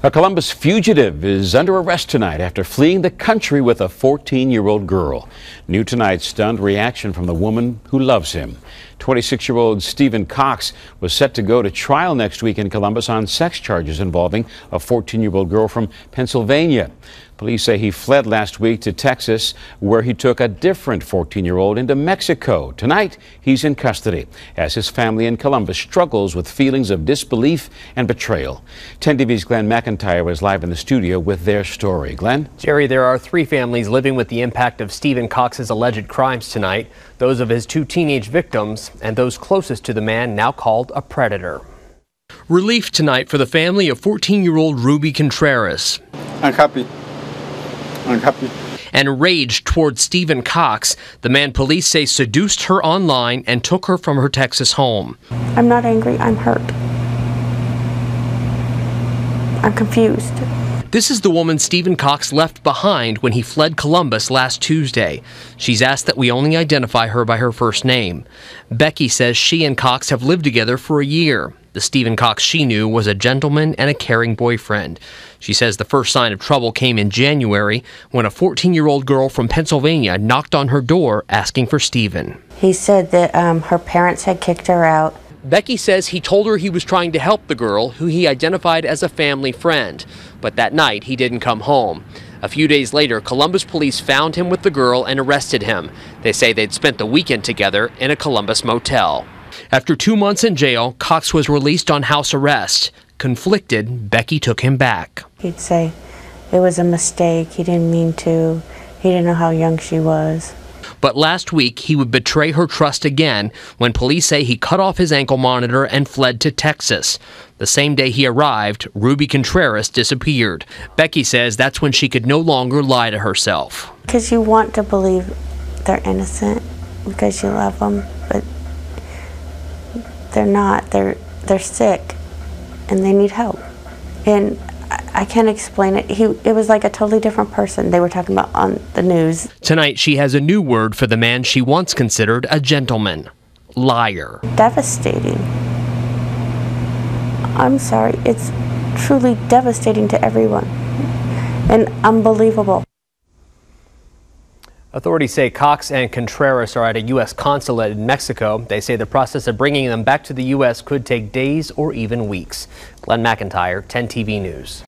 A Columbus fugitive is under arrest tonight after fleeing the country with a 14-year-old girl. New tonight, stunned reaction from the woman who loves him. 26-year-old Stephan Cox was set to go to trial next week in Columbus on sex charges involving a 14-year-old girl from Pennsylvania. Police say he fled last week to Texas, where he took a different 14-year-old into Mexico. Tonight, he's in custody as his family in Columbus struggles with feelings of disbelief and betrayal. 10 TV's Glenn McIntyre was live in the studio with their story. Glenn? Jerry, there are 3 families living with the impact of Stephan Cox's alleged crimes tonight. Those of his 2 teenage victims and those closest to the man now called a predator. Relief tonight for the family of 14-year-old Ruby Contreras. Unhappy. And rage towards Stephan Cox, the man police say seduced her online and took her from her Texas home. I'm not angry, I'm hurt. I'm confused. This is the woman Stephan Cox left behind when he fled Columbus last Tuesday. She's asked that we only identify her by her first name. Becky says she and Cox have lived together for a year. The Stephan Cox she knew was a gentleman and a caring boyfriend. She says the first sign of trouble came in January when a 14-year-old girl from Pennsylvania knocked on her door asking for Stephan. He said that her parents had kicked her out. Becky says he told her he was trying to help the girl, who he identified as a family friend. But that night, he didn't come home. A few days later, Columbus police found him with the girl and arrested him. They say they'd spent the weekend together in a Columbus motel. After 2 months in jail, Cox was released on house arrest. Conflicted, Becky took him back. He'd say it was a mistake, he didn't mean to, he didn't know how young she was. But last week, he would betray her trust again when police say he cut off his ankle monitor and fled to Texas. The same day he arrived, Ruby Contreras disappeared. Becky says that's when she could no longer lie to herself. Because you want to believe they're innocent because you love them, but they're not. They're sick and they need help. And I can't explain it. It was like a totally different person they were talking about on the news. Tonight, she has a new word for the man she once considered a gentleman: liar. Devastating. I'm sorry. It's truly devastating to everyone and unbelievable. Authorities say Cox and Contreras are at a U.S. consulate in Mexico. They say the process of bringing them back to the U.S. could take days or even weeks. Glenn McIntyre, 10 TV News.